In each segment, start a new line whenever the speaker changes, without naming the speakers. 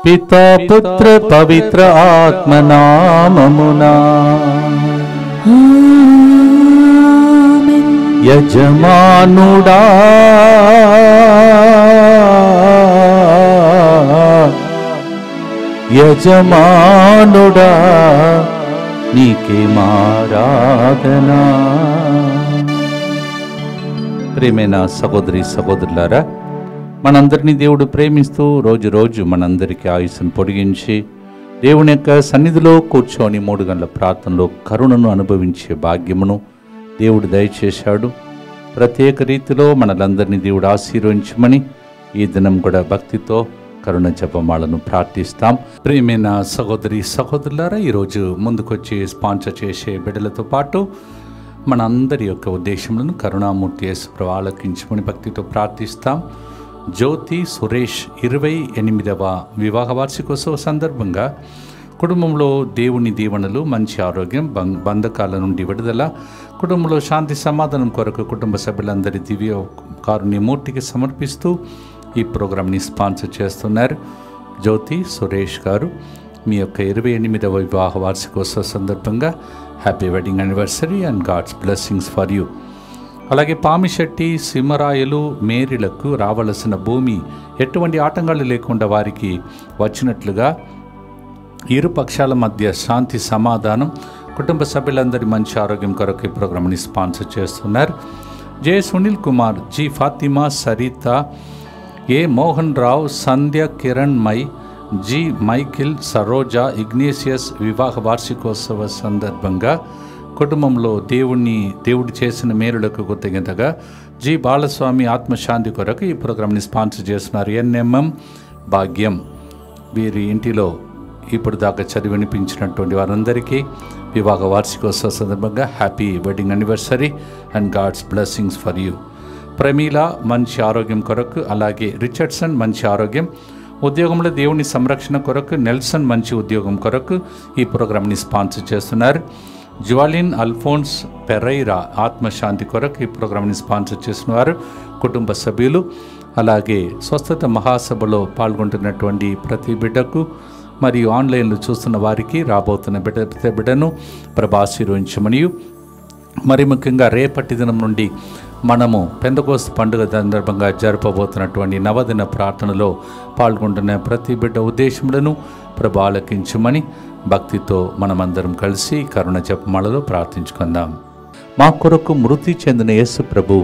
పితా పుత్ర పవిత్ర ఆత్మనామమునా. యజమానుడా యజమానుడా నీకే ఆరాధన. ప్రియమైన సహోదరి సహోదరులారా, మనందరినీ దేవుడు ప్రేమిస్తూ రోజు రోజు మనందరికీ ఆయుస్సును పొడిగించి దేవుని యొక్క సన్నిధిలో కూర్చొని 3 గంటల ప్రార్థనలో కరుణను అనుభవించే భాగ్యమును దేవుడు దయచేశాడు. ప్రత్యేక రీతిలో మనలందరినీ దేవుడు ఆశీర్వదించమని ఈ దినం కూడా భక్తితో కరుణ జపమాలను ప్రార్థిస్తాం. ప్రియమైన సహోదరి సహోదరులారా, ఈరోజు ముందుకొచ్చి స్పాన్సర్ చేసే బిడ్డలతో పాటు మన అందరి యొక్క ఉద్దేశములను కరుణామూర్తి యేసుప్రభువు ఆలకించమని భక్తితో ప్రార్థిస్తాం. జ్యోతి సురేష్ 28వ వివాహ వార్షికోత్సవ సందర్భంగా కుటుంబంలో దేవుని దీవెనలు, మంచి ఆరోగ్యం, బంధకాల నుండి విడుదల, కుటుంబంలో శాంతి సమాధానం కొరకు కుటుంబ సభ్యులందరి దివ్య కారుణ్యమూర్తికి సమర్పిస్తూ ఈ ప్రోగ్రాంని స్పాన్సర్ చేస్తున్నారు. జ్యోతి సురేష్ గారు, మీ యొక్క 28వ వివాహ వార్షికోత్సవ సందర్భంగా happy wedding anniversary and God's blessings for you. అలాగే పామిశెట్టి సింహరాయలు మేరీలకు రావలసిన భూమి ఎటువంటి ఆటంకాలు లేకుండా వారికి వచ్చినట్లుగా ఇరు పక్షాల మధ్య శాంతి సమాధానం, కుటుంబ సభ్యులందరి మంచి ఆరోగ్యం కొరకు ఈ ప్రోగ్రాంని స్పాన్సర్ చేస్తున్నారు. J Sunil Kumar, G Fatima, Saritha, A Mohan Rao, Sandhya, Kiran my, G Michael, Saroja, Ignatius వివాహ వార్షికోత్సవ సందర్భంగా కుటుంబంలో దేవుడు చేసిన మేలులకు కృతజ్ఞతగా జి బాలస్వామి ఆత్మశాంతి కొరకు ఈ ప్రోగ్రాంని స్పాన్సర్ చేస్తున్నారు. ఎన్ఎంఎం భాగ్యం, వీరి ఇంటిలో ఇప్పుడు దాకా చదివి వినిపించినటువంటి వారందరికీ వివాహ వార్షికోత్సవ సందర్భంగా happy wedding anniversary and God's blessings for you. Pramila మంచి ఆరోగ్యం కొరకు, అలాగే రిచర్డ్సన్ మంచి ఆరోగ్యం, ఉద్యోగంలో దేవుని సంరక్షణ కొరకు, నెల్సన్ మంచి ఉద్యోగం కొరకు ఈ ప్రోగ్రాంని స్పాన్సర్ చేస్తున్నారు. జ్వాలిన్ అల్ఫోన్స్ పెరైరా ఆత్మశాంతి కొరకు ఈ ప్రోగ్రాంని స్పాన్సర్ చేస్తున్నారు కుటుంబ సభ్యులు. అలాగే స్వస్థత మహాసభలో పాల్గొంటున్నటువంటి ప్రతి బిడ్డకు మరియు ఆన్లైన్లో చూస్తున్న వారికి రాబోతున్న ప్రతి బిడ్డను ప్రభు ఆశీర్వదించమని, మరి ముఖ్యంగా రేపటి దినం నుండి మనము పెంతెకోస్తు పండుగ సందర్భంగా జరపబోతున్నటువంటి నవదిన ప్రార్థనలో పాల్గొంటున్న ప్రతి బిడ్డ ఉద్దేశములను ప్రభు ఆలకించమని భక్తితో మనమందరం కలిసి కరుణ జపమాలలో ప్రార్థించుకుందాం. మా కొరకు మృతి చెందిన యేసు ప్రభు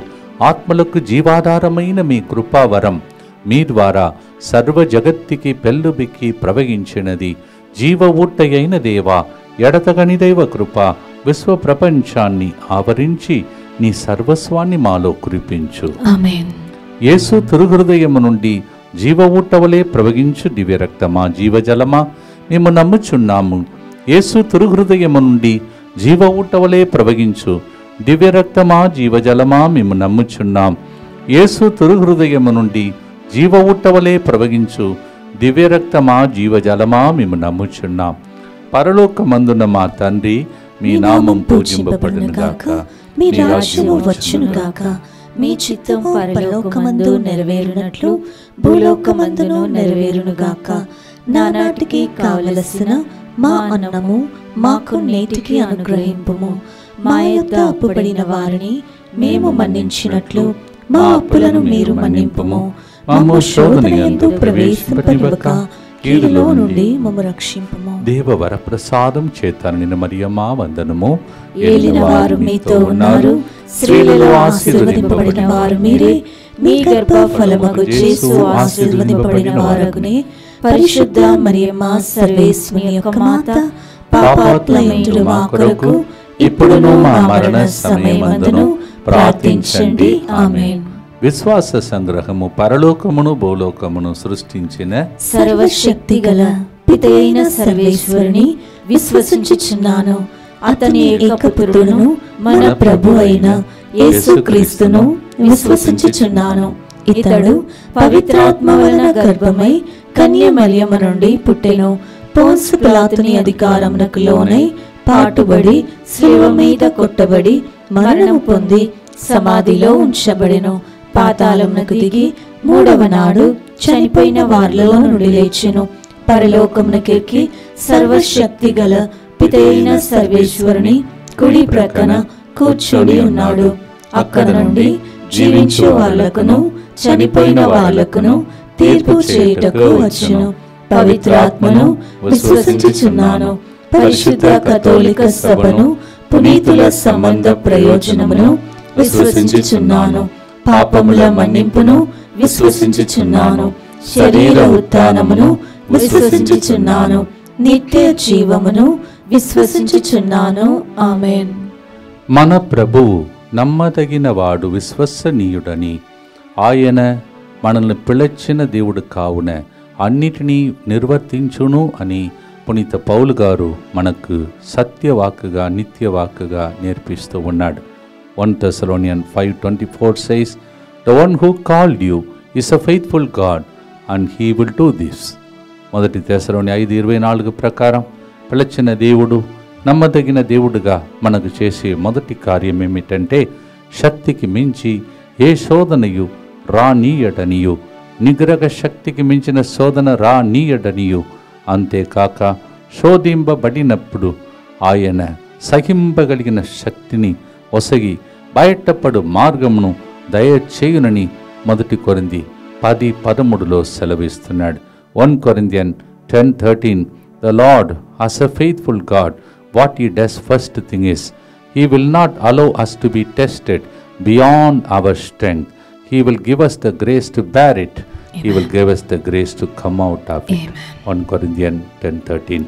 ఆత్మలకు జీవాధారమైన మీ కృపావరం మీ ద్వారా సర్వ జగత్తికి పెళ్ళుబిక్కి ప్రవహించినది. జీవ ఊట్టయైన దేవా, ఎడతగని దైవ కృప విశ్వ ప్రపంచాన్ని ఆవరించి నీ సర్వస్వాన్ని మాలో కురిపించు. ఆమేన్. యేసు తిరుహృదయము నుండి జీవ ఊట్టవలే ప్రవహించు దివ్య రక్తమా, జీవజలమా మేము నమ్ముచున్నాము. యేసు తిరుహృదయము నుండి జీవ ఊట్టవలే ప్రవహించు దివ్య రక్తమా, జీవజలమా మేము నమ్ముచున్నాం. యేసు తిరుహృదయము నుండి జీవ ఊట్టవలే ప్రవహించు దివ్య రక్తమా, జీవజలమా మేము నమ్ముచున్నాం. పరలోకమందున మా తండ్రి, మీ నామం పూజింపబడునుగాక,
మీ రాజ్యము వచ్చునుగాక, మీ చిత్తం పరలోకమందు నెరవేరునట్లు భూలోకమందును నెరవేరునుగాక. నానాటికి కావలసిన మా అన్నము మాకు నేటికి అనుగ్రహింపుము. మా యొద్ద అప్పుపడిన వారిని మేము మన్నించినట్లు మా అప్పులను మీరు మన్నింపుము. మమ్ము శోధనయందు ప్రవేశింపనివ్వక కీడులో నుండి మమ్ము రక్షింపుము.
దేవవర ప్రసాదం చేత నిన్న మరియమ్మా వందనము.
ఏలిన వారు మీతో ఉన్నారు, స్త్రీలలో ఆశీర్వదింపబడిన వారు మీరే, మీ గర్భ ఫలముకు యేసు ఆశీర్వదింపబడిన వారగునే. పరిశుద్ధ మరియమ్మ సర్వేశ్వరి యొక్క మాత, పాపాత్ములైన మా కొరకు ఇప్పుడును మా మరణ సమయమందును ప్రార్థించండి. ఆమేన్.
విశ్వాస సంగ్రహము. పరలోకమును భూలోకమును సృష్టించిన
సర్వశక్తి గల పితయైన సర్వేశ్వరుని విశ్వసించుచున్నాను. అతని ఏకపుత్రుడును మన ప్రభు అయిన యేసుక్రీస్తును విశ్వసించుచున్నాను. ఇతడు పవిత్రాత్మ వలన గర్భమై కన్య మరియమ్మ నుండి పుట్టెను. పోన్సు పిలాతుని అధికారమునకు లోనై పాటుబడి శిలువ మీద కొట్టబడి మరణము పొంది సమాధిలో ఉంచబడెను. పాతాళమునకు దిగి 3వ నాడు చనిపోయిన వారిలో నుండి లేచెను. పరలోకమునకెక్కి సర్వశక్తి గల పితైన సర్వేశ్వరుని కుడి ప్రక్కన కూర్చొని ఉన్నాడు. అక్కడ నుండి జీవించే వాళ్లకును చనిపోయిన వాళ్లకును తీర్పు చేయుటకు వచ్చును. పవిత్రాత్మను విశ్వసించుచున్నాను. పరిశుద్ధ కథోలిక సభను, పునీతుల సంబంధ ప్రయోజనమును విశ్వసించుచున్నాను. పాపముల మన్నింపును విశ్వసించుచున్నాను. శరీర ఉత్థానమును విశ్వసించుచున్నాను. నిత్య జీవమును విశ్వసించుచున్నాను. ఆమేన్.
మన ప్రభువు నమ్మదగిన వాడు, విశ్వసనీయుడని, ఆయన మనల్ని పిలిచిన దేవుడు కావున అన్నిటినీ నిర్వర్తించును అని పునీత పౌలు గారు మనకు సత్యవాక్కుగా, నిత్యవాక్కుగా నేర్పిస్తూ ఉన్నాడు. 1 Thessalonians 5:24 says, "The one who called you is a faithful God and he will do this." 1 Thessalonians 5:24 ప్రకారం పిలిచిన దేవుడు నమ్మదగిన దేవుడుగా మనకు చేసే మొదటి కార్యం ఏమిటంటే, శక్తికి మించి ఏ శోధనయు రానీయడనియు, నిగ్రహ శక్తికి మించిన శోధన రానీయడనియు, అంతేకాక శోధింపబడినప్పుడు ఆయన సహింపగలిగిన శక్తిని ఒసగి బయటపడు మార్గమును దయచేయునని 1 కొరింథీ 10:13 సెలవిస్తున్నాడు. 1 Corinthians 10:13, "The Lord as a faithful God, what he does first thing is, he will not allow us to be tested beyond our strength. He will give us the grace to bear it. He will give us the grace to come out of it." 1 Corinthians 10:13.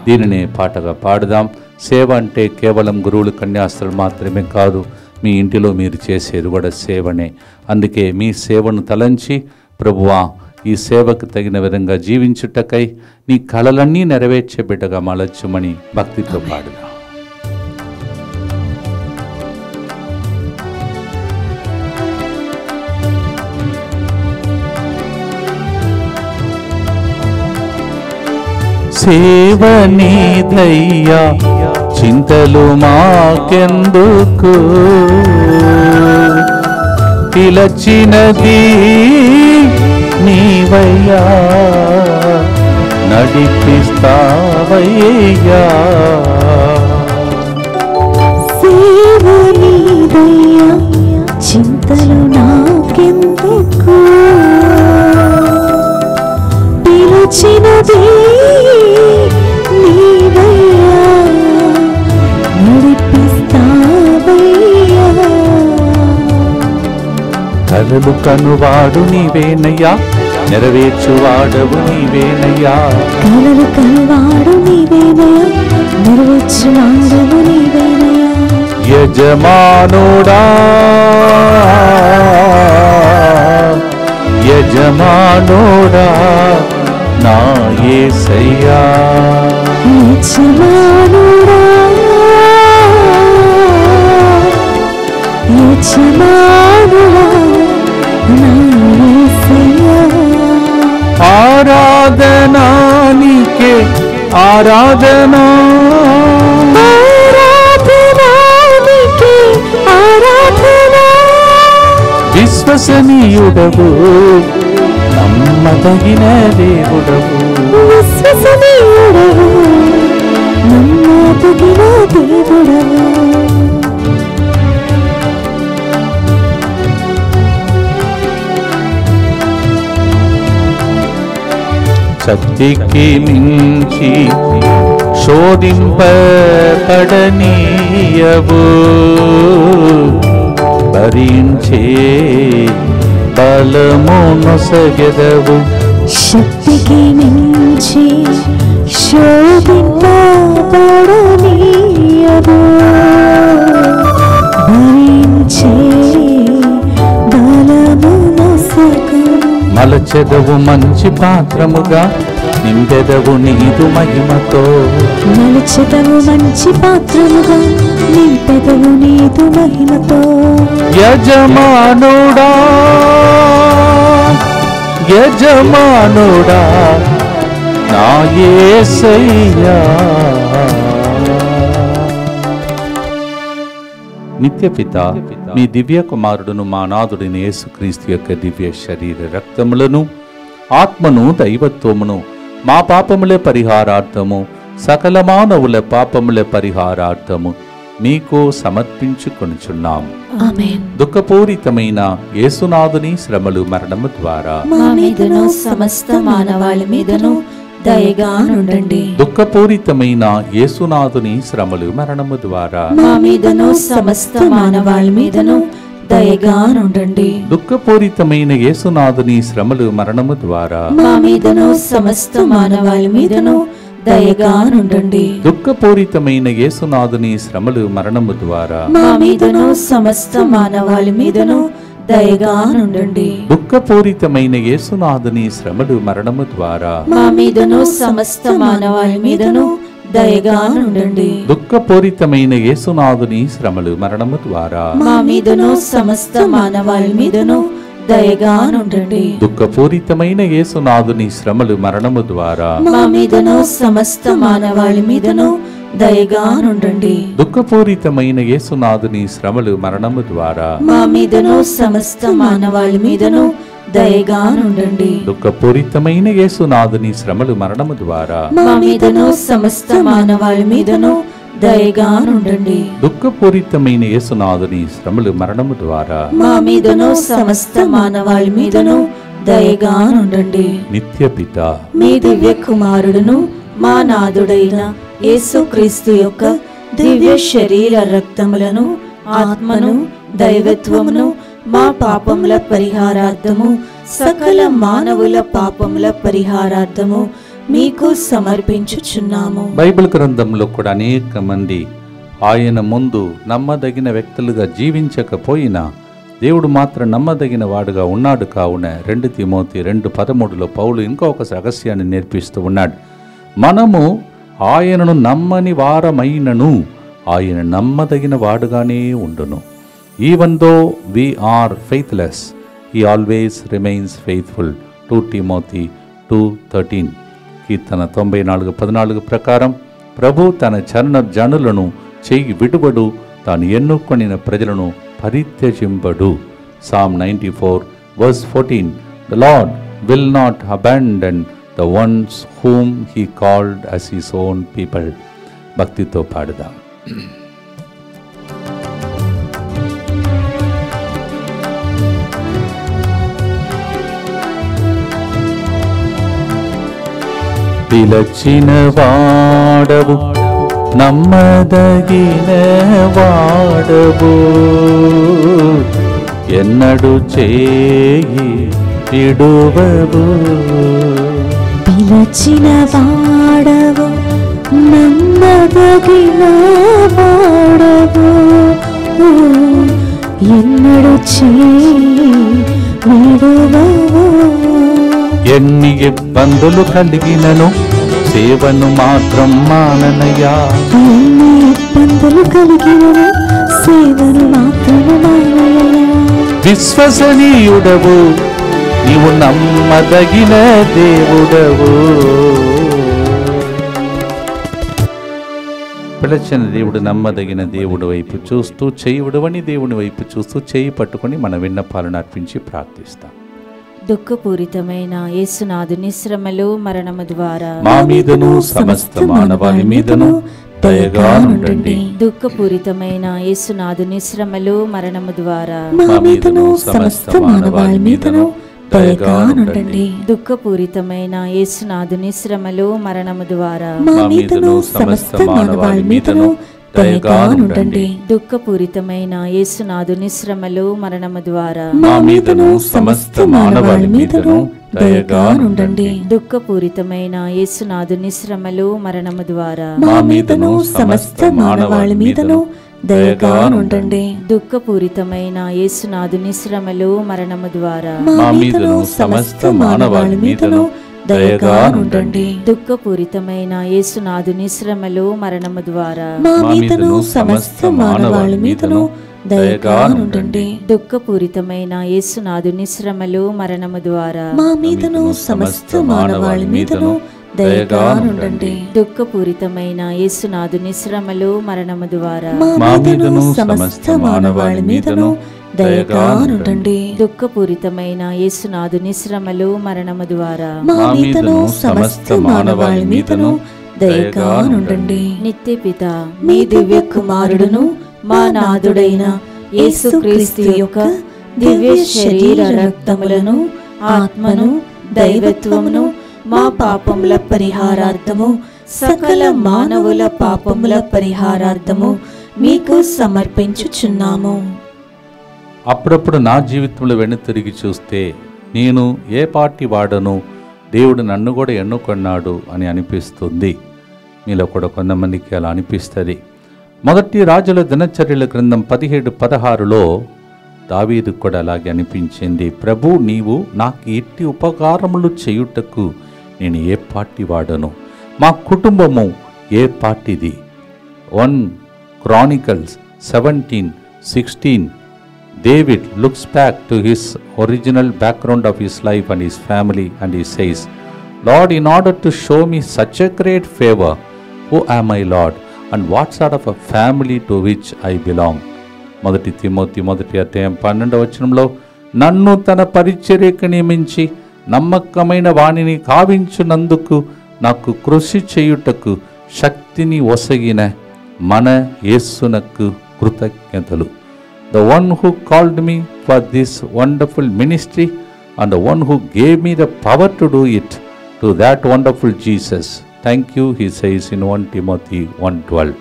దీనినే పాటగా పాడదాం. సేవ అంటే కేవలం గురువులు, కన్యాస్త్రులు మాత్రమే కాదు, మీ ఇంటిలో మీరు చేసేది కూడా సేవనే. అందుకే మీ సేవను తలంచి, ప్రభువా ఈ సేవకు తగిన విధంగా జీవించుటకై నీ కలలన్నీ నెరవేర్చే బిడ్డగా మలచుమని భక్తితో పాడుదాం. సేవనీదయ్యా చింతలు మాకెందుకు, పిలచినది నీవయ్యా నడిపిస్తావయ్యా.
సేవనీదయ్యా చింతలు నాకెందుకు, పిలచినది నీవయ్యా నడిపిస్తావయ్యా.
కలలు కనువాడు నీవేనయ్యా, నెరవేర్చువాడవు నీవేనయ్యా.
కలలు కనువాడు నీవేనయ్యా, నెరవేర్చువాడవు నీవేనయ్యా.
యజమానుడా యజమానుడా నా యేసయ్యా,
యజమానుడా యజమానుడా నా యేసయ్యా.
ఆరాధనా నీకే ఆరాధనా,
ఆరాధనా నీకే ఆరాధనా.
విశ్వసనీయుడవు నమ్మదగిన దేవుడవు,
విశ్వసనీయుడవు నమ్మదగిన దేవుడవు.
శక్తికి మించి శోధింపబడనీయవు, భరించే బలము నొసగెదవు.
శక్తికి మించి శోధింపబడనీయవు, భరించే బలము నొసగెదవు.
మలచెదవు మంచి పాత్రముగా, నింపెదవు నీదు మహిమతో.
మలచెదవు మంచి పాత్రముగా, నింపెదవు నీదు మహిమతో.
యజమానుడా యజమానుడా నా యేసయ్యా. నిత్యపిత మీ దివ్య కుమారుడును మా నాథుడిని యేసుక్రీస్తు యొక్క దివ్య శరీర రక్తములను, ఆత్మను, దైవత్వమును మా పాపముల పరిహారార్థము సకల మానవుల పాపముల పరిహారార్థము మీకు సమర్పించుకొనుచున్నాం.
ఆమేన్.
దుఃఖపూరితమైన యేసునాథుని శ్రమలు మరణము ద్వారా
మా మీదను సమస్త మానవాళి మీదను దయగా నుండండి.
దుఃఖపూరితమైన యేసునాథుని శ్రమలు మరణము ద్వారా
మా మీదను సమస్త మానవాళి మీదను దయగా నుండండి.
దుఃఖపూరితమైన యేసునాథుని శ్రమలు మరణము ద్వారా
మా మీదను సమస్త మానవాళి మీదను దయగా నుండండి.
దుఃఖపూరితమైన యేసునాథుని శ్రమలు మరణము ద్వారా
మా మీదను సమస్త మానవాళి మీదను దయగా నుండండి.
దుఃఖపూరితమైన యేసునాథుని శ్రమలు మరణము ద్వారా
మా మీదను సమస్త మానవాళి మీదను దయగా నుండండి.
దుఃఖపూరితమైన యేసునాథుని శ్రమలు మరణము ద్వారా
మా మీదను సమస్త మానవాళి మీదను దయగా నుండండి.
దుఃఖపూరితమైన యేసునాథుని శ్రమలు మరణము ద్వారా
మా మీదను సమస్త మానవాళి మీదను దయగా నుండండి.
దుఃఖపూరితమైన యేసునాథుని శ్రమలు మరణము ద్వారా
మా మీదను సమస్త మానవాళి మీదను దయగా నుండండి.
దుఃఖపూరితమైన యేసునాథుని శ్రమలు మరణము ద్వారా
మా మీదను సమస్త మానవాళి మీదను దయగా నుండండి.
దుఃఖపూరితమైన యేసునాథుని శ్రమలు మరణము ద్వారా
మా మీదను సమస్త మానవాళి మీదను దయగా నుండండి.
నిత్యపిత
మీ దివ్య కుమారుడును మా నాథుడైన యేసుక్రీస్తు యొక్క దివ్య శరీర రక్తములను ఆత్మను దైవత్వమును మా పాపముల పరిహారార్థము సకల మానవుల పాపముల పరిహారార్థము మీకు సమర్పించుచున్నాము.
బైబిల్ గ్రంథంలో కూడా అనేక మంది ఆయన ముందు నమ్మదగిన వ్యక్తులుగా జీవించకపోయినా దేవుడు మాత్రం నమ్మదగిన వాడుగా ఉన్నాడు. కావున 2 తిమోతి 2:13 పౌలు ఇంకొక రహస్యాన్ని నేర్పిస్తూ ఉన్నాడు. మనము ఆయనను నమ్మని వారమైనను ఆయన నమ్మదగిన వాడుగానే ఉండును. Even though we are faithless, he always remains faithful. 2 Timothy 2:13. కీర్తన 94:14 ప్రకారం ప్రభు తన జనులను చెయ్యి విడువడు, తాను ఎన్నుకొనిన ప్రజలను పరిత్యజింపడు. Psalm 94:14. The Lord will not abandon the ones whom he called as his own people. భక్తితో పాడుదాం. పిలచిన వాడవు నమ్మదగిన వాడవు, ఎన్నడు చేయి విడువవు.
పిలచిన వాడవు నమ్మదగిన వాడవు, ఎన్నడు చేయి విడువవు.
ఎన్ని ఇబ్బందులు కలిగినను సేవను మాత్రం మాననయ్యా.
ఎన్ని ఇబ్బందులు కలిగినను సేవను మాత్రం మాననయ్యా.
విశ్వసనీయుడవు నీవు, నమ్మదగిన దేవుడవు. పిలచిన దేవుడు నమ్మదగిన దేవుడు వైపు చూస్తూ, చేయుడవని దేవుని వైపు చూస్తూ చేయి పట్టుకొని మన విన్నపాలను అర్పించి ప్రార్థిస్తాం.
దుఃఖపూరితమైన యేసునాథుని శ్రమలు మరణము ద్వారా
మా మీదను సమస్త మానవాళి మీదను దయగా ఉండండి.
దుఃఖపూరితమైన యేసునాథుని శ్రమలు మరణము ద్వారా
మా మీదను సమస్త మానవాళి మీదను దయగా ఉండండి.
దుఃఖపూరితమైన యేసునాథుని శ్రమలు మరణము ద్వారా
మా మీదను సమస్త మానవాళి మీదను దయగా ఉండండి.
దుఃఖపూరితమైన యేసునాథుని శ్రమలు మరణము ద్వారా
మా మీదను సమస్త మానవాళి మీదను దయగా ఉండండి.
దుఃఖపూరితమైన యేసునాథుని శ్రమలు మరణము ద్వారా
మా మీదను సమస్త మానవాళి మీదను దయగా ఉండండి.
దుఃఖపూరితమైన యేసునాథుని శ్రమలు మరణము ద్వారా
మా మీదను సమస్త మానవాళి మీదను దయగా ఉండండి.
దుఃఖపూరితమైన యేసునాథుని శ్రమలు మరణము ద్వారా
మా మీదను సమస్త మానవాళి మీదను దయగా ఉండండి.
దుఃఖపూరితమైన యేసునాథుని శ్రమలు మరణము ద్వారా
మా మీదను సమస్త మానవాళి మీదను దయగా ఉండండి.
దుఃఖపూరితమైన యేసునాథుని శ్రమలు మరణము ద్వారా
మా మీదను సమస్త మానవాళి మీదను
దయగా నుండండి.
దుఃఖపూరితమైన యేసునాథుని శ్రమలు మరణము ద్వారా
మా మీదను సమస్త మానవాళి మీదను దయగా నుండండి.
నిత్య పిత
మీ దివ్య కుమారుడును మా నాథుడైన యేసుక్రీస్తు యొక్క దివ్య శరీర రక్తములను ఆత్మను దైవత్వమును మా పాపముల పరిహారార్థము సకల మానవుల పాపముల పరిహారార్థము మీకు సమర్పించుచున్నాము.
అప్పుడప్పుడు నా జీవితంలో వెను తిరిగి చూస్తే నేను ఏ పార్టీ వాడను, దేవుడు నన్ను కూడా ఎన్నుకొన్నాడు అని అనిపిస్తుంది. మీలో కూడా కొంతమందికి అలా అనిపిస్తుంది. మొదటి రాజుల దినచర్యల గ్రంథం 17:16లో దావీదు కూడా అలాగే అనిపించింది. ప్రభు, నీవు నాకు ఇట్టి ఉపకారములు చేయుటకు నేను ఏ పార్టీ వాడను, మా కుటుంబము ఏ పార్టీది. 1 Chronicles 17:16 David looks back to his original background of his life and his family and he says, Lord, in order to show me such a great favor, who am I, Lord, and what sort of a family to which I belong? మొదటి Timothy 1:12 నన్ను తన పరిచర్యకు నియమించి నమ్మకమైన వాణిని కావించునందుకు నాకు కృషి చేయుటకు శక్తిని ఒసగిన మన యేసునకు కృతజ్ఞతలు. The one who called me for this wonderful ministry and the one who gave me the power to do it, to that wonderful Jesus. Thank you, he says in 1 Timothy 1:12.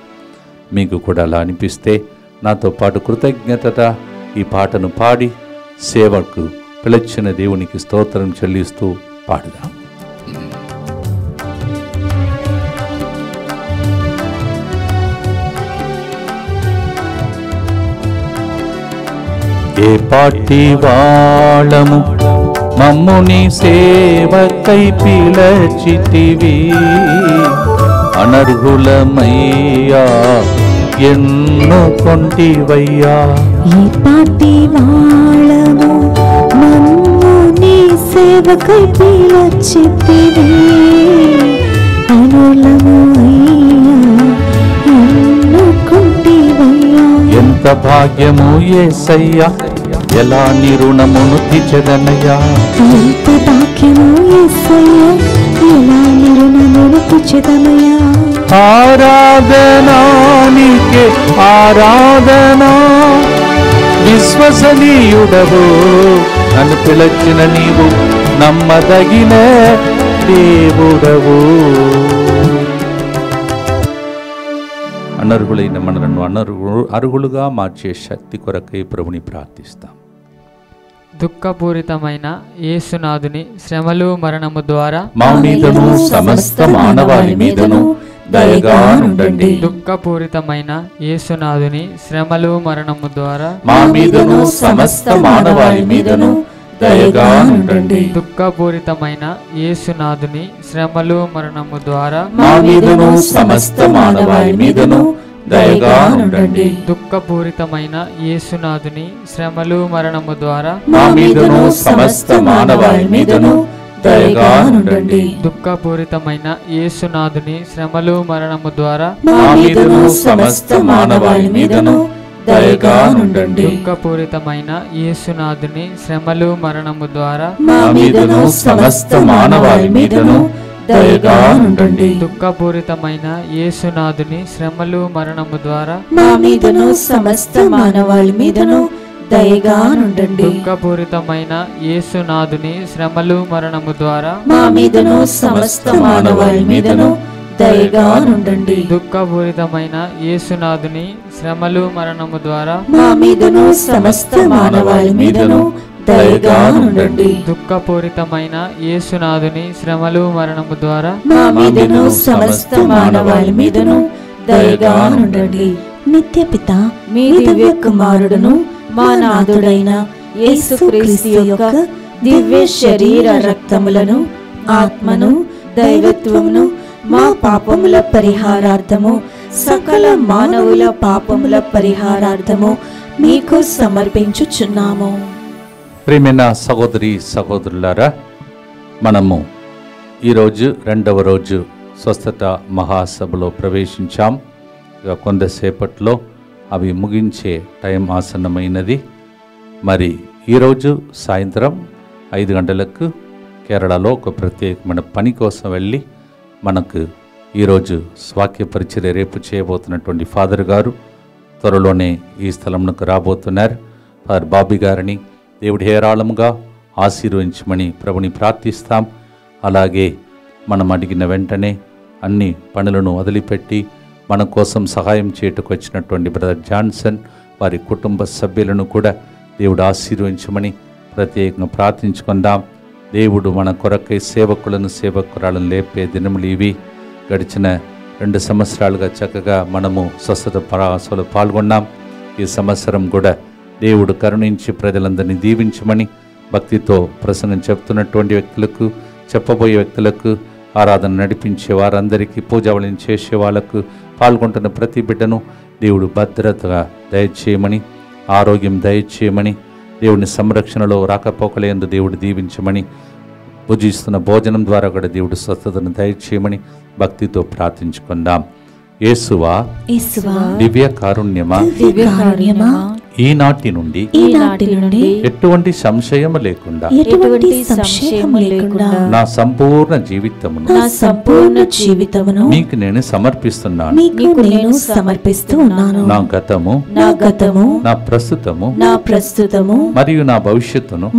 మీకు కూడా అలా అనిపిస్తే నాతో పాటు కృతజ్ఞతట ఈ పాటను పాడి సేవకు పిలిచిన దేవునికి స్తోత్రం చెల్లిస్తూ పాడుదాం. ఏ పార్టీ వాళ్ళము మమ్ముని సేవకై పిలచితివి, అనర్హులమయ్యా ఎన్నుకొంటివయ్యా.
ఈ పార్టీ వాళ్ళము మమ్ముని సేవకై పిలచితివి, అనర్హులము అయ్యా ఎన్నుకొంటివయ్యా.
ఎంత భాగ్యము యేసయ్యా, ఎలా నిరుణమును తీర్చెదనయ్యా.
ఎంత భాగ్యము యేసయ్యా, ఎలా నిరుణమును తీర్చెదనయ్యా.
ఆరాధనా నీకే ఆరాధనా, విశ్వసనీయుడవు నన్ను పిలచిన నీవు నమ్మదగిన దేవుడవు. అనర్హులైన మనలను అర్హులుగా మార్చే శక్తి కొరకై ప్రభుని ప్రార్థిస్తాం.
దుఃఖపూరితమైన యేసునాథుని శ్రమలు మరణము ద్వారా
మా మీదను సమస్త మానవాళి మీదను దయగా నుండండి.
దుఃఖపూరితమైన యేసునాథుని శ్రమలు మరణము ద్వారా
మా మీదను సమస్త మానవాళి మీదను దయగా నుండండి.
దుఃఖపూరితమైన యేసునాథుని శ్రమలు మరణము ద్వారా
మా మీదను సమస్త మానవాళి మీదను దయగా ఉండండి.
దుఃఖపూరితమైన యేసునాథుని శ్రమలు మరణము ద్వారా
మా మీదను సమస్త మానవాళి మీదను దయగా ఉండండి.
దుఃఖపూరితమైన యేసునాథుని శ్రమలు మరణము ద్వారా
మా మీదను సమస్త మానవాళి మీదను దయగా ఉండండి.
దుఃఖపూరితమైన యేసునాథుని శ్రమలు మరణము ద్వారా
మా మీదను సమస్త మానవాళి మీదను దయగా ఉండండి.
దుఃఖపూరితమైన యేసునాథుని శ్రమలు మరణము ద్వారా
మా మీదను సమస్త మానవాళి మీదను దయగా ఉండండి.
దుఃఖపూరితమైన యేసునాథుని శ్రమలు మరణము ద్వారా
మా మీదను సమస్త మానవాళి మీదను దయగా ఉండండి.
దుఃఖపూరితమైన యేసునాథుని శ్రమలు మరణము ద్వారా
మా మీదను సమస్త మానవాళి మీదను దయగా ఉండండి.
దుఃఖపూరితమైన యేసునాథుని శ్రమలు మరణము ద్వారా
మా మీదను సమస్త మానవాళి మీదను దయగా ఉండండి. నిత్య పిత మీ దివ్య కుమారుడును మా నాథుడైన యేసుక్రీస్తు యొక్క దివ్య శరీర రక్తములను ఆత్మను దైవత్వమును మా పాపముల పరిహారార్థము సకల మానవుల పాపముల పరిహారార్థము మీకు సమర్పించుచున్నాము.
ప్రియమైన సహోదరి సహోదరులారా, మనము ఈరోజు రెండవ రోజు స్వస్థత మహాసభలో ప్రవేశించాం. ఇక కొంతసేపట్లో అవి ముగించే టైం ఆసన్నమైనది. మరి ఈరోజు సాయంత్రం 5 గంటలకు కేరళలో ఒక ప్రత్యేకమైన పని కోసం వెళ్ళి మనకు ఈరోజు వాక్య పరిచర్య రేపు చేయబోతున్నటువంటి ఫాదర్ గారు త్వరలోనే ఈ స్థలంకు రాబోతున్నారు. ఫాదర్ బాబీ గారిని దేవుడి హేరాళముగా ఆశీర్వదించమని ప్రభుని ప్రార్థిస్తాం. అలాగే మనం అడిగిన వెంటనే అన్ని పనులను వదిలిపెట్టి మన కోసం సహాయం చేయటకు వచ్చినటువంటి బ్రదర్ జాన్సన్ వారి కుటుంబ సభ్యులను కూడా దేవుడు ఆశీర్వదించమని ప్రత్యేకంగా ప్రార్థించుకుందాం. దేవుడు మన కొరకై సేవకులను సేవకురాలను లేపే దినములు ఇవి. గడిచిన 2 సంవత్సరాలుగా చక్కగా మనము స్వస్థత ప్రయాసంలో పాల్గొన్నాం. ఈ సంవత్సరం కూడా దేవుడు కరుణించి ప్రజలందరినీ దీవించమని భక్తితో ప్రసంగం చెప్తున్నటువంటి వ్యక్తులకు, చెప్పబోయే వ్యక్తులకు, ఆరాధన నడిపించే వారందరికీ, పూజావళిని చేసే వాళ్ళకు, పాల్గొంటున్న ప్రతి బిడ్డను దేవుడు భద్రతగా దయచేయమని, ఆరోగ్యం దయచేయమని, దేవుని సంరక్షణలో రాకపోకలేందు దేవుడు దీవించమని, భుజిస్తున్న భోజనం ద్వారా కూడా దేవుడు స్వస్థతను దయచేయమని భక్తితో ప్రార్థించుకుందాం. యేసువా, దివ్య కారుణ్యమా, ఈనాటి నుండి ఎటువంటి సంశయం లేకుండా నా సంపూర్ణ జీవితమును నీకు నేను సమర్పిస్తున్నాను. నా గతము, నా ప్రస్తుతము మరియు నా భవిష్యత్తును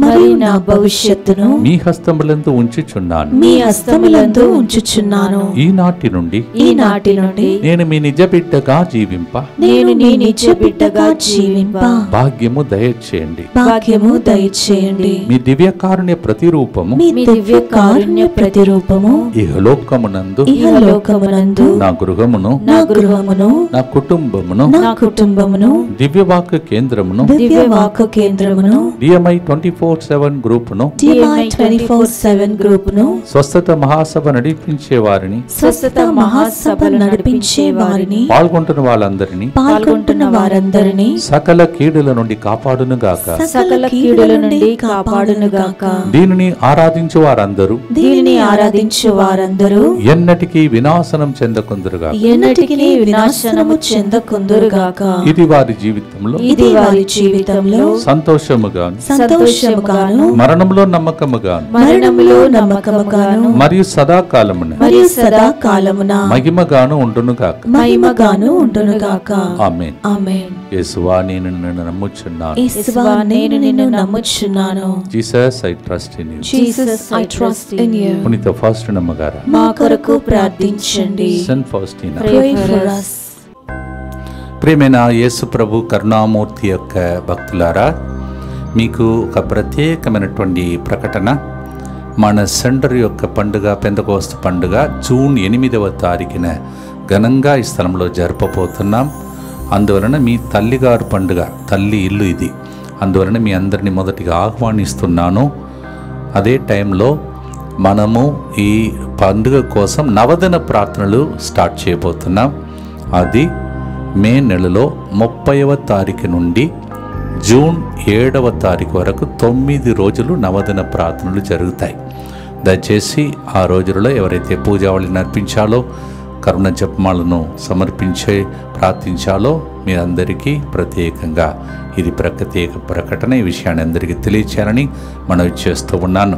మీ హస్తములందు ఉంచుచున్నాను. ఈనాటి నుండి నేను మీ నిజ బిడ్డగా జీవింప భాగ్యము దయచేయండి. మీ దివ్య కారుణ్య ప్రతిరూపము ఇహలోకమునందు నా గృహమును, నా కుటుంబమును, దివ్యవాక్య కేంద్రమును, DMI 24/7 గ్రూపును, స్వస్థత మహాసభ నడిపించే వారిని, పాల్గొంటున్న వారందరినీ సకల కీడుల నుండి కాపాడునుగాక. దీనిని ఆరాధించు వారందరూ ఎన్నటికీ వినాశనం చెందకుందురుగాక. ఇది వారి జీవితంలో సంతోషముగాను మరణంలో నమ్మకముగాను మరియు సదాకాలమున మహిమగాను ఉండునుగాక. ఆమేన్. యేసువా, నేను నిన్ను నమ్ముచున్నాను. Jesus, I trust in you. పునీత ఫాస్టినా అమ్మగారు మా కొరకు ప్రార్థించండి. Saint Faustina, pray for us. ప్రియమైన యేసు ప్రభు కరుణామూర్తి యొక్క భక్తులారా, మీకు ఒక ప్రత్యేకమైనటువంటి ప్రకటన. మన సెంటర్ యొక్క పండుగ, పెంతెకోస్తు పండుగ జూన్ 8వ తారీఖున ఘనంగా ఈ స్థలంలో జరపబోతున్నాం. అందువలన మీ తల్లిగారు పండుగ, తల్లి ఇల్లు ఇది. అందువలన మీ అందరినీ మొదటిగా ఆహ్వానిస్తున్నాను. అదే టైంలో మనము ఈ పండుగ కోసం నవదిన ప్రార్థనలు స్టార్ట్ చేయబోతున్నాం. అది మే నెలలో 30వ తారీఖు నుండి జూన్ 7వ తారీఖు వరకు 9 రోజులు నవదిన ప్రార్థనలు జరుగుతాయి. దయచేసి ఆ రోజులలో ఎవరైతే పూజావళిని అర్పించాలో, కరుణ జపమాలను సమర్పించే ప్రార్థించాలో మీ అందరికీ ప్రత్యేకంగా ఇది ప్రత్యేక ప్రకటన. ఈ విషయాన్ని అందరికీ తెలియచేయాలని మనవి చేస్తూ ఉన్నాను.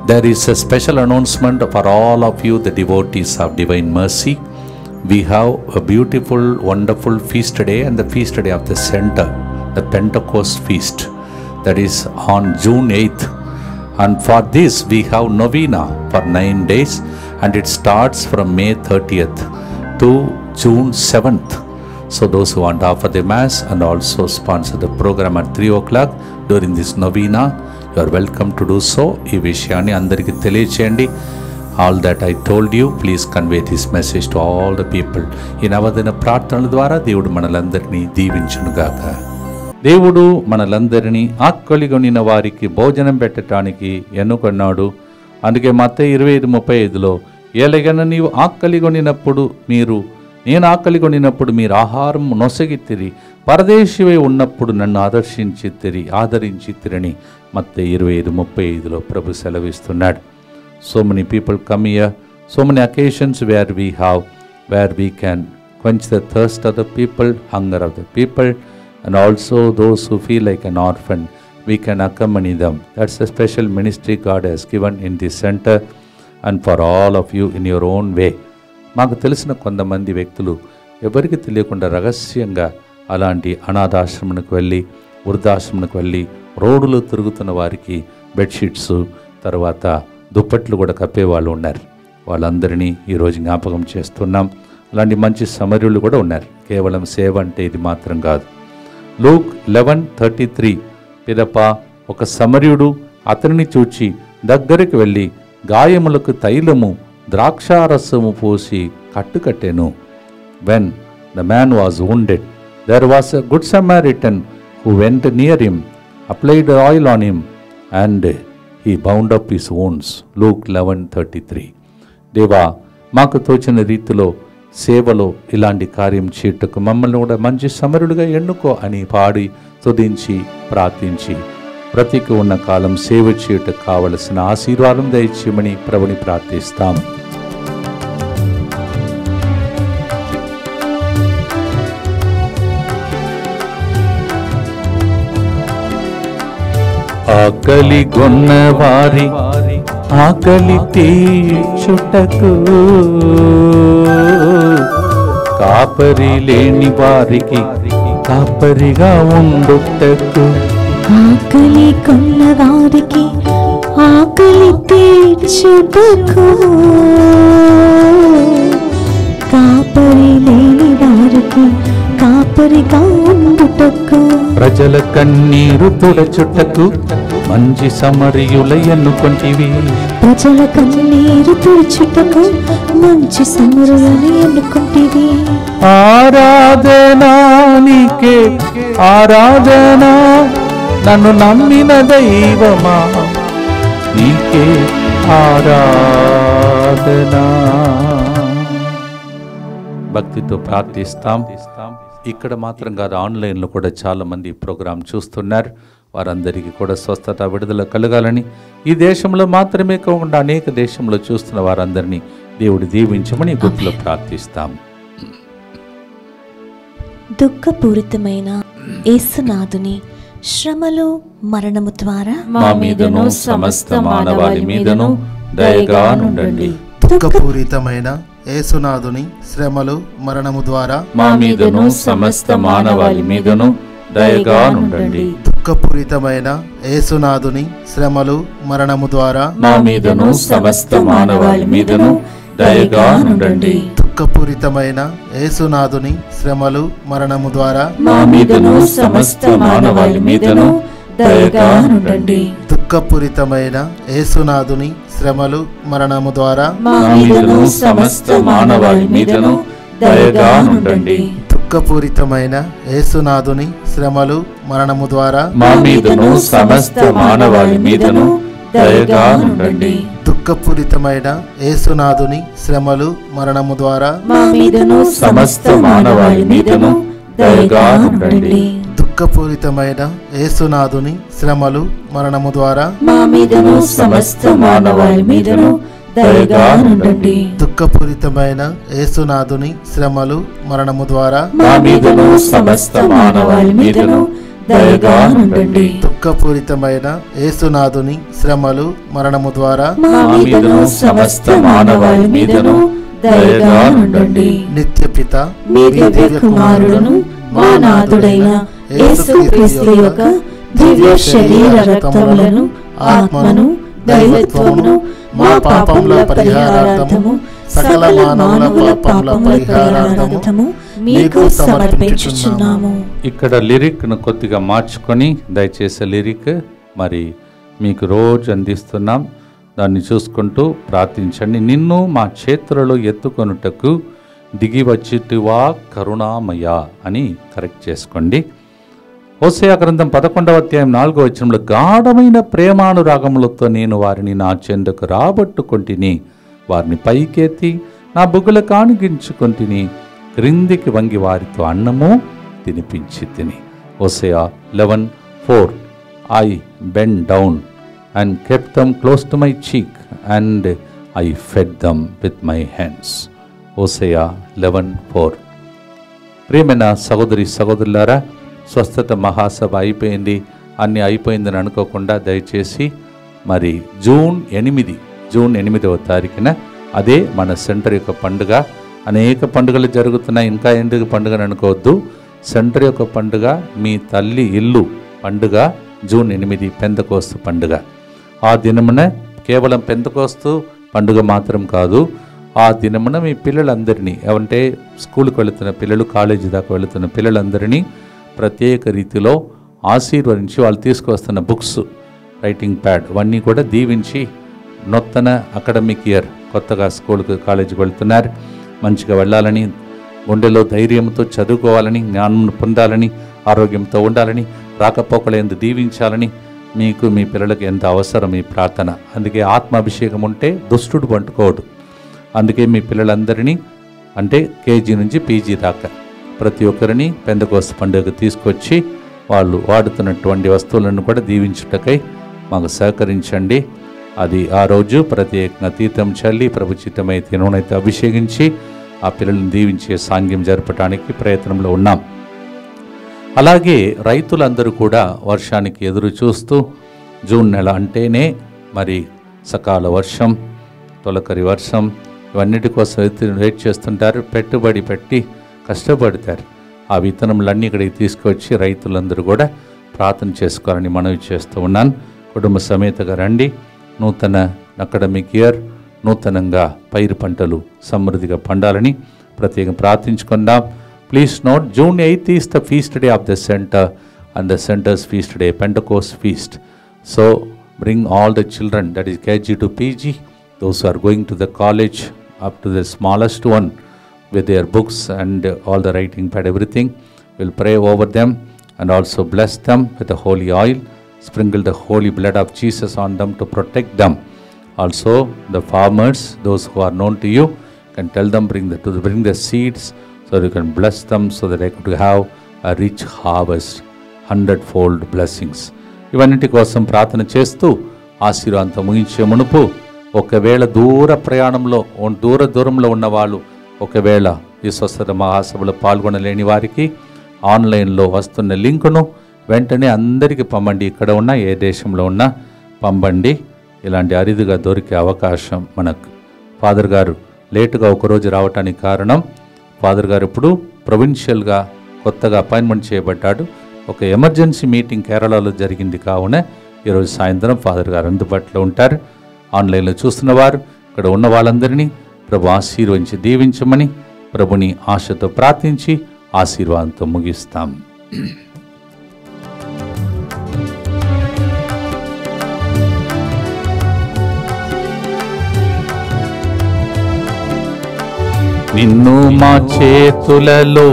There is a special announcement for all of you, the devotees of Divine Mercy. We have a beautiful, wonderful feast day and the feast day of the center, the Pentecost feast, that is on June 8th. And for this we have novena for 9 days, and it starts from May 30th to June 7th. So those who want to offer the mass and also sponsor the program at 3 o'clock during this novena, you are welcome to do so. ఈ విషయాన్ని అందరికీ తెలియచేయండి. All that I told you, please convey this message to all the people. ఈ నవదిన ప్రార్థనల ద్వారా దేవుడు మనలందరినీ దీవించునుగాక. దేవుడు మనలందరినీ ఆకలిగొనిన వారికి భోజనం పెట్టడానికి ఎన్నుకొన్నాడు. అందుకే మత్తయి 25:35లో ఏలగన నీవు ఆకలిగొనినప్పుడు నేను ఆకలిగొనినప్పుడు మీరు ఆహారం నొసగితిరి, పరదేశివై ఉన్నప్పుడు నన్ను ఆదరించితిరని మత్తయి 25:35లో ప్రభు సెలవిస్తున్నాడు. So many people come here, so many occasions where we can quench the thirst of the people, hunger of the people, and also those who feel like an orphan, we can accompany them. That's a special ministry God has given in this center and for all of you in your own way. మాకు తెలిసిన కొంతమంది వ్యక్తులు ఎవరికి తెలియకుండా రహస్యంగా అలాంటి అనాథాశ్రమానికి వెళ్ళి, వృద్ధాశ్రమానికి వెళ్ళి, రోడ్డులో తిరుగుతున్న వారికి బెడ్షీట్స్, తర్వాత దుప్పట్లు కూడా కప్పేవాళ్ళు ఉన్నారు. వాళ్ళందరినీ ఈరోజు జ్ఞాపకం చేస్తున్నాం. అలాంటి మంచి సమర్యులు కూడా ఉన్నారు. కేవలం సేవ అంటే ఇది మాత్రం కాదు. లూక్ 11:33 పిదప ఒక సమర్యుడు అతనిని చూచి దగ్గరికి వెళ్ళి గాయములకు తైలము, ద్రాక్షారసము పోసి కట్టుకట్టెను. When the man was wounded, there was a good Samaritan who went near him, applied oil on him, and he bound up his wounds. Luke 11:33. దేవా, మాకు తోచిన రీతిలో సేవలో ఇలాంటి కార్యం చేయటకు మమ్మల్ని కూడా మంచి సమరుడుగా ఎన్నుకో అని పాడి స్తుతించి ప్రార్థించి బ్రతికి ఉన్న కాలం సేవ చేయటకు కావలసిన ఆశీర్వాదం దయచేయమని ప్రభుని ప్రార్థిస్తాం. ఆకలి గొన్న వారి ఆకలి తీర్చుటకు, కాపరి లేని వారికి కాపరిగా ఉండుటకు,
ఆకలి కొన్న వారికి ఆకలి తీర్చుటకు, కాపరి లేని వారికి కాపరిగా ఉండుటకు,
ప్రజల కన్నీరు తుడచుటకు మంచి సమరయుల ఎన్నుకొంటివి.
ప్రజల కన్నీరు తుడుచుటకు మంచి సమరులను ఎన్నుకుంటివి.
ఆరాధనా నీకే ఆరాధనా, నన్ను నమ్మిన దైవమా నీకే ఆరాధనా. భక్తితో ప్రార్థిస్తాం. ఇక్కడ మాత్రం కాదు, ఆన్లైన్లో కూడా చాలామంది ప్రోగ్రాం చూస్తున్నారు. వారందరికీ కూడా స్వస్థత, విడుదల కలగాలని, ఈ దేశంలో మాత్రమే కాకుండా అనేక దేశంలో చూస్తున్న వారందరినీ దేవుడు దీవించమని గుర్తులో ప్రార్థిస్తాం.
దుఃఖపూరితమైన యేసునాథుని శ్రమలు, మరణము ద్వారా
మా మీదను సమస్త మానవాళి మీదను దయగా నుండండి.
దుఃఖపూరితమైన యేసునాథుని శ్రమలు, మరణము ద్వారా
మా మీదను సమస్త మానవాళి మీదను దయగా నుండండి.
దుఃఖపూరితమైన యేసునాథుని శ్రమలు, మరణము ద్వారా
మా మీదను సమస్త మానవాళి మీదను దయగా నుండండి.
దుఃఖపూరితమైన యేసునాథుని శ్రమలు, మరణము ద్వారా
మా మీదను సమస్త మానవాళి మీదను దయగా నుండండి.
దుఃఖపూరితమైన యేసునాథుని శ్రమలు, మరణము ద్వారా
మా మీదను సమస్త మానవాళి మీదను దయగా నుండండి.
దుఃఖపూరితమైన యేసునాథుని శ్రమలు, మరణము ద్వారా
మా మీదను సమస్త మానవాళి మీదను దయగా ఉండండి.
దుఃఖపూరితమైన యేసునాథుని శ్రమలు, మరణము ద్వారా
మా మీదను
సమస్త మానవాళి మీదను దయగా ఉండండి.
దుఃఖపూరితమైన యేసునాథుని శ్రమలు, మరణము ద్వారా
మా మీదను సమస్త మానవాళి మీదను దయగా ఉండండి.
దుఃఖపూరితమైన యేసునాథుని శ్రమలు, మరణము ద్వారా
మా మీదను సమస్త మానవాళి మీదను దయగా ఉండండి.
దుఃఖపూరితమైన యేసునాథుని శ్రమలు, మరణము ద్వారా
మా మీదను సమస్త మానవాళి మీదను దయగా ఉండండి.
నిత్యపిత
మీ దివ్య కుమారుడును మా నాథుడైన యేసుక్రీస్తు యొక్క దివ్య శరీర రక్తములను, ఆత్మను, దైవత్వమును మా పాపముల పరిహారార్థము, సకల మానవుల పాపముల పరిహారార్థము మీకు సమర్పించుచున్నాము.
ఇక్కడ లిరిక్ను కొద్దిగా మార్చుకొని, దయచేసి లిరిక్ మరి మీకు రోజు అందిస్తున్నాం, దాన్ని చూసుకుంటూ ప్రార్థించండి. నిన్ను మా చేతులలో ఎత్తుకొనుటకు దిగి వచ్చిటివా కరుణామయ అని కరెక్ట్ చేసుకోండి. హోసేయ గ్రంథం 11వ అధ్యాయం 4వ వచనంలో, గాఢమైన ప్రేమానురాగములతో నేను వారిని నా చెందుకు రాబట్టుకొంటిని, వారిని పైకెత్తి నా బుగ్గల కానుగించుకొంటిని, క్రిందికి వంగి వారితో అన్నము తినిపించి తిని. హోసేయ 11:4 I bent down and kept them close to my cheek and I fed them with my hands. హోసేయ 11:4. ప్రియమైన సహోదరి సహోదరులారా, స్వస్థత మహాసభ అయిపోయింది, అన్నీ అయిపోయిందని అనుకోకుండా దయచేసి మరి జూన్ 8వ తారీఖున అదే మన సెంటర్ యొక్క పండుగ. అనేక పండుగలు జరుగుతున్నాయి, ఇంకా ఎందుకు పండుగను అనుకోవద్దు. సెంటర్ యొక్క పండుగ మీ తల్లి ఇల్లు పండుగ జూన్ 8 పెంతెకోస్తు పండుగ. ఆ దినమున కేవలం పెంతెకోస్తు పండుగ మాత్రం కాదు, ఆ దినమున మీ పిల్లలందరినీ, అంటే స్కూల్కి వెళుతున్న పిల్లలు, కాలేజీ దాకా వెళుతున్న పిల్లలందరినీ ప్రత్యేక రీతిలో ఆశీర్వదించి వాళ్ళు తీసుకొస్తున్న బుక్స్, రైటింగ్ ప్యాడ్ అవన్నీ కూడా దీవించి నూతన అకాడమిక్ ఇయర్ కొత్తగా స్కూల్కి కాలేజీకి వెళ్తున్నారు, మంచిగా వెళ్ళాలని, గుండెలో ధైర్యంతో చదువుకోవాలని, జ్ఞానం పొందాలని, ఆరోగ్యంతో ఉండాలని, రాకపోకలందు దీవించాలని మీకు మీ పిల్లలకు ఎంత అవసరం ఈ ప్రార్థన. అందుకే ఆత్మాభిషేకం ఉంటే దుష్టుడు పట్టుకోడు. అందుకే మీ పిల్లలందరినీ, అంటే కేజీ నుంచి పీజీ దాకా ప్రతి ఒక్కరిని పెంతెకోస్తు పండుగకు తీసుకొచ్చి వాళ్ళు వాడుతున్నటువంటి వస్తువులను కూడా దీవించుటకై మాకు సహకరించండి. అది ఆ రోజు ప్రత్యేకంగా తీర్థం చల్లి ప్రభు చిత్తమైతే నూనెతో అభిషేకించి ఆ పిల్లలను దీవించే సాంగ్యం జరపడానికి ప్రయత్నంలో ఉన్నాం. అలాగే రైతులందరూ కూడా వర్షానికి ఎదురు చూస్తూ, జూన్ నెల అంటేనే మరి సకాల వర్షం, తొలకరి వర్షం, ఇవన్నిటి కోసం వెయిట్ చేస్తుంటారు. పెట్టుబడి పెట్టి కష్టపడతారు. ఆ విత్తనములన్నీ ఇక్కడికి తీసుకొచ్చి రైతులందరూ కూడా ప్రార్థన చేసుకోవాలని మనవి చేస్తూ ఉన్నాను. కుటుంబ సమేతగా రండి. నూతన అకాడమిక్ ఇయర్ నూతనంగా పైరు పంటలు సమృద్ధిగా పండాలని ప్రత్యేకంగా ప్రార్థించుకుందాం. Please note, June 8th is the feast day of the center and the center's feast day, Pentecost feast. So bring all the children, that is KG to PG, those who are going to the college up to the smallest one with their books and all the writing pad, everything. We'll pray over them and also bless them with the holy oil, sprinkle the holy blood of Jesus on them to protect them. Also the farmers, those who are known to you, can tell them bring the seeds so you can bless them so that they could have a rich harvest, 100-fold blessings. ఇవన్నిటి కోసం ప్రార్థన చేస్తూ ఆశీర్వాదంతో ముగించే మునుపు, ఒకవేళ దూరంలో ఉన్న వాళ్ళు ఒకవేళ ఈ స్వస్థత మహాసభలో పాల్గొనలేని వారికి ఆన్లైన్లో వస్తున్న లింకును వెంటనే అందరికీ పంపండి. ఇక్కడ ఉన్న ఏ దేశంలో ఉన్నా పంపండి. ఇలాంటి అరుదుగా దొరికే అవకాశం మనకు. ఫాదర్ గారు లేటుగా ఒకరోజు రావటానికి కారణం, ఫాదర్ గారు ఇప్పుడు ప్రొవిన్షియల్గా కొత్తగా అపాయింట్మెంట్ చేయబడ్డాడు. ఒక ఎమర్జెన్సీ మీటింగ్ కేరళలో జరిగింది కావున ఈరోజు సాయంత్రం ఫాదర్ గారు అందుబాటులో ఉంటారు. ఆన్లైన్లో చూస్తున్నవారు, ఇక్కడ ఉన్న వాళ్ళందరినీ ప్రభు ఆశీర్వదించి దీవించమని ప్రభుని ఆశతో ప్రార్థించి ఆశీర్వాదంతో ముగిస్తాం. నిన్ను మా చేతులలో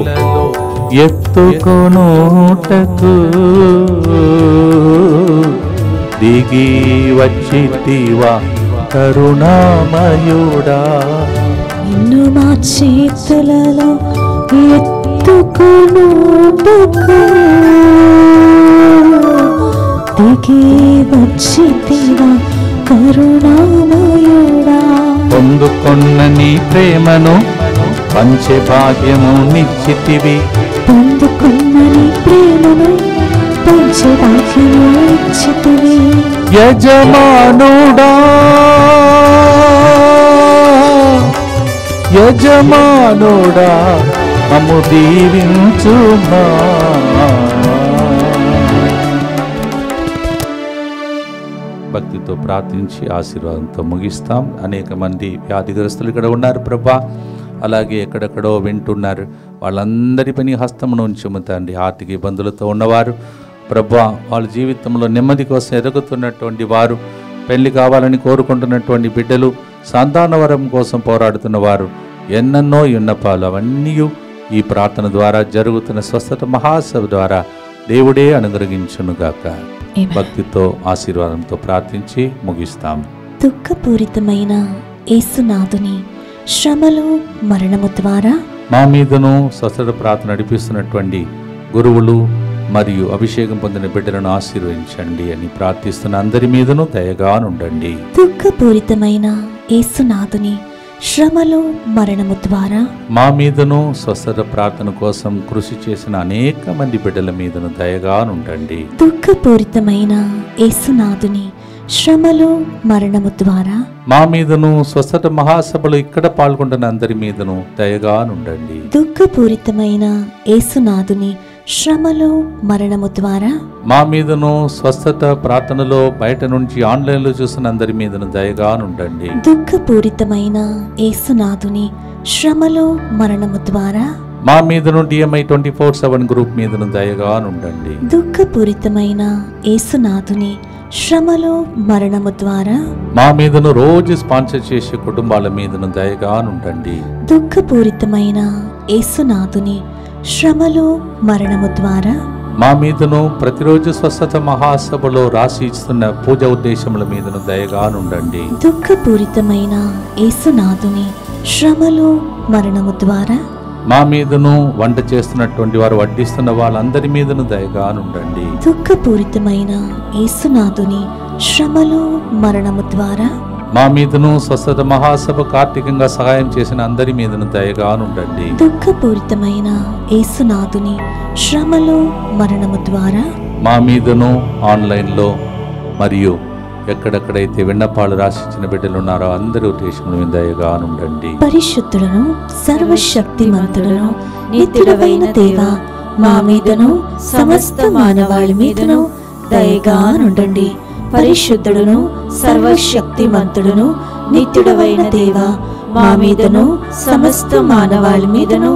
ఎత్తుకొనుటకు దిగి వచ్చితివా కరుణామయుడా.
నిన్ను మా చేతులలో ఎత్తుకొనుటకు దిగి వచ్చితివా కరుణామయుడా.
పొందుకొన్న నీ ప్రేమను పంచే భాగ్యము నిచ్చితివి.
పొందుకున్న నీ ప్రేమను పంచే భాగ్యము నిచ్చితివి.
యజమానుడా యజమానుడా మమ్ము దీవించుమా. భక్తితో ప్రార్థించి ఆశీర్వాదంతో ముగిస్తాం. అనేక మంది వ్యాధిగ్రస్తులు ఇక్కడ ఉన్నారు ప్రభా, అలాగే ఎక్కడెక్కడో వింటున్నారు. వాళ్ళందరి పని హస్తమును ఉంచుము తండ్రి. ఆర్థిక ఇబ్బందులతో ఉన్నవారు ప్రభా, వాళ్ళ జీవితంలో నెమ్మది కోసం ఎదుగుతున్నటువంటి వారు, పెళ్లి కావాలని కోరుకుంటున్నటువంటి బిడ్డలు, సంతానవరం కోసం పోరాడుతున్న వారు, ఎన్నెన్నో విన్నపాలు అవన్నీ ఈ ప్రార్థన ద్వారా జరుగుతున్న స్వస్థత మహాసభ ద్వారా దేవుడే అనుగ్రహించునుగాక. భక్తితో ఆశీర్వాదంతో ప్రార్థించి ముగిస్తాం.
దుఃఖపూరితమైన యేసునాథుని శ్రమలు మరణము ద్వారా
మా మీదను స్వస్థత ప్రార్థన నడిపిస్తున్నటువంటి గురువులు మరియు అభిషేకం పొందిన బిడ్డలను ఆశీర్వదించండి అని ప్రార్థిస్తున్న అందరి మీదను దయగా ఉండండి.
దుఃఖపూరితమైన యేసునాథుని శ్రమలు మరణము ద్వారా
మా మీదను స్వస్థత ప్రార్థన కోసం కృషి చేసిన అనేక మంది బిడ్డల మీదను దయగా నుండండి.
దుఃఖపూరితమైన యేసునాథుని శ్రమలు మరణము ద్వారా
మా మీదను స్వస్థత మహాసభలు ఇక్కడ పాల్గొంటున్న అందరి మీదను దయగా నుండండి.
దుఃఖపూరితమైన యేసునాథుని శ్రమలు మరణము ద్వారా
మా మీదను స్వస్థత ప్రార్థనలో బయట నుంచి ఆన్లైన్లో చూసిన అందరి మీదను దయగా నుండండి.
దుఃఖపూరితమైన యేసునాథుని శ్రమలు మరణము ద్వారా
మా మీదను DMI 24/7 గ్రూప్ మీదను దయగా నుండండి.
దుఃఖపూరితమైన యేసునాథుని శ్రమలు మరణము ద్వారా
మా మీదను రోజు స్పాన్సర్ చేసే కుటుంబాల మీదను దయగా నుండండి.
దుఃఖపూరితమైన యేసునాథుని శ్రమలు మరణము ద్వారా
మా మీదను ప్రతిరోజు స్వస్థత మహాసభలో రాసి ఇస్తున్న పూజ ఉద్దేశముల మీదను దయగా నుండండి.
దుఃఖపూరితమైన యేసునాథుని శ్రమలు మరణము ద్వారా
మా మీదను వంట చేస్తున్నటువంటి వారు వడ్డిస్తున్న వాళ్ళందరి మీదను దయగా నుండండి.
దుఃఖపూరితమైన యేసునాథుని శ్రమలు మరణము ద్వారా
మా మీదను స్వస్థత మహాసభ కార్తీకంగా సహాయం చేసిన అందరి మీదను దయగా నుండండి.
దుఃఖపూరితమైన యేసునాథుని శ్రమలు మరణము ద్వారా
మా మీదను ఆన్లైన్లో మరియు ఎక్కడెక్కడైతే విన్నపాలు రాసిచ్చిన బిడ్డలు ఉన్నారో అందరి ఉద్దేశముల మీద దయగా నుండండి.
పరిశుద్ధులను సర్వశక్తిమంతులను నిత్యుడవైన దేవా మా మీదను సమస్త మానవాళి మీదను దయగా నుండండి. పరిశుద్ధుడును సర్వశక్తిమంతుడును నిత్యుడవైన దేవా మా మీదను సమస్త మానవాళి మీదను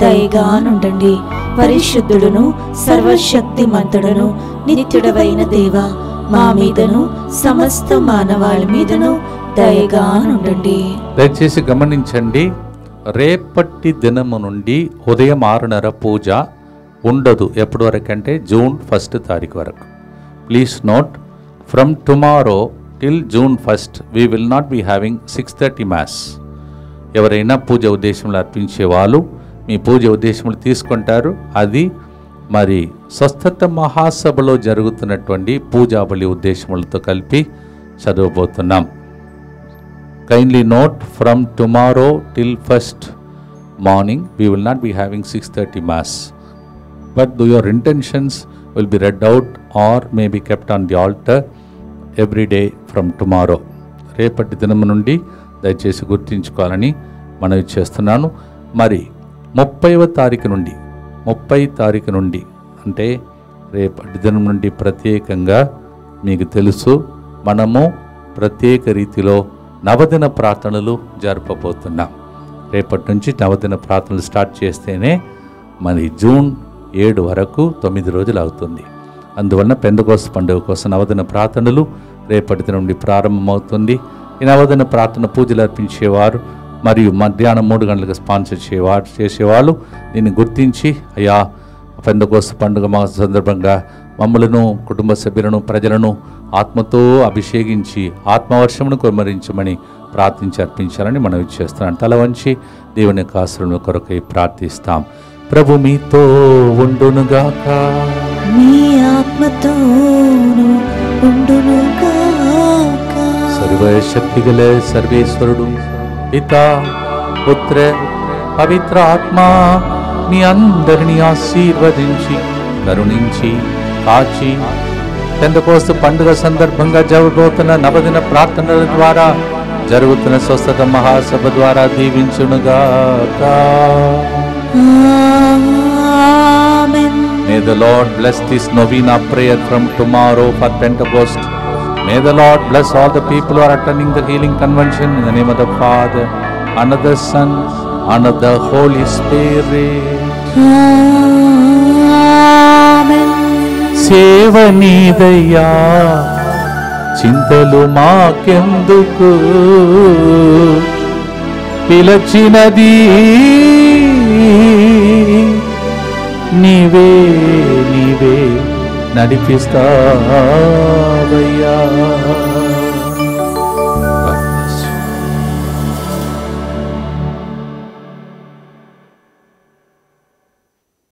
దయగా నుండండి. పరిశుద్ధుడును సర్వశక్తిమంతుడును నిత్యుడవైన దేవా మా మీదను సమస్త మానవాళి మీదను దయగా నుండండి.
దయచేసి గమనించండి, రేపటి దినము నుండి ఉదయం 6:30 పూజ ఉండదు. ఎప్పటి వరకు అంటే June 1st తారీఖు వరకు. Please note, from tomorrow till June 1st we will not be having 6:30 mass. ఎవరైనా పూజ ఉద్దేశంలో అర్పించే వాళ్ళు మీ పూజ ఉద్దేశములు తీసుకుంటారు. అది మరి స్వస్థత మహాసభలో జరుగుతున్నటువంటి పూజా బలి ఉద్దేశములతో కలిపి చదవబోతున్నాం. Kindly note, from tomorrow till 1st morning we will not be having 6:30 mass, but your intentions will be read out or may be kept on the altar every day from tomorrow. రేపటి దినం నుండి దయచేసి గుర్తించుకోవాలని మనవి చేస్తున్నాను. మరి 30వ తారీఖు నుండి అంటే రేపటి దినం నుండి ప్రత్యేకంగా మీకు తెలుసు, మనము ప్రత్యేక రీతిలో నవదిన ప్రార్థనలు జరపబోతున్నాం. రేపటి నుంచి నవదిన ప్రార్థనలు స్టార్ట్ చేస్తేనే మరి June 7 వరకు 9 రోజులు అవుతుంది. అందువలన పెందెకోస్తు పండుగ కోసం నవదిన ప్రార్థనలు రేపటి దినం నుండి ప్రారంభమవుతుంది. ఈ నవదిన ప్రార్థన పూజలు అర్పించేవారు మరియు మధ్యాహ్నం 3 గంటలకు స్పాన్సర్ చేసేవాళ్ళు దీన్ని గుర్తించి, అయ్యా పెందెకోస్తు పండుగ మా సందర్భంగా మమ్మలను, కుటుంబ సభ్యులను, ప్రజలను ఆత్మతో అభిషేకించి ఆత్మవర్షమును కుమ్మరించమని ప్రార్థించి అర్పించాలని మనం చేస్తున్నాం. తల వంచి దేవుని ఆశీర్వాదం కొరకై ప్రార్థిస్తాం. ప్రభు మీతో ఉండునుగాక,
మీ ఆత్మతోను ఉండునుగాక.
సర్వశక్తి గల సర్వేశ్వరుడు పితా, పుత్ర, పవిత్ర ఆత్మ మీ అందరినీ ఆశీర్వదించి కరుణించి కాచి పెందెకోస్తు పండుగ సందర్భంగా జరగబోతున్న నవదిన ప్రార్థనల ద్వారా జరుగుతున్న స్వస్థత మహాసభ ద్వారా దీవించునుగాక.
Amen.
May the Lord bless this novena prayer from tomorrow for Pentecost. May the Lord bless all the people who are attending the healing convention in the name of the Father, and of the Son, and of the Holy Spirit.
Amen.
సేవ నీదయ్యా, చింతలు మాకెందుకు, పిలచినది నీవే నడిపిస్తావయ్యా.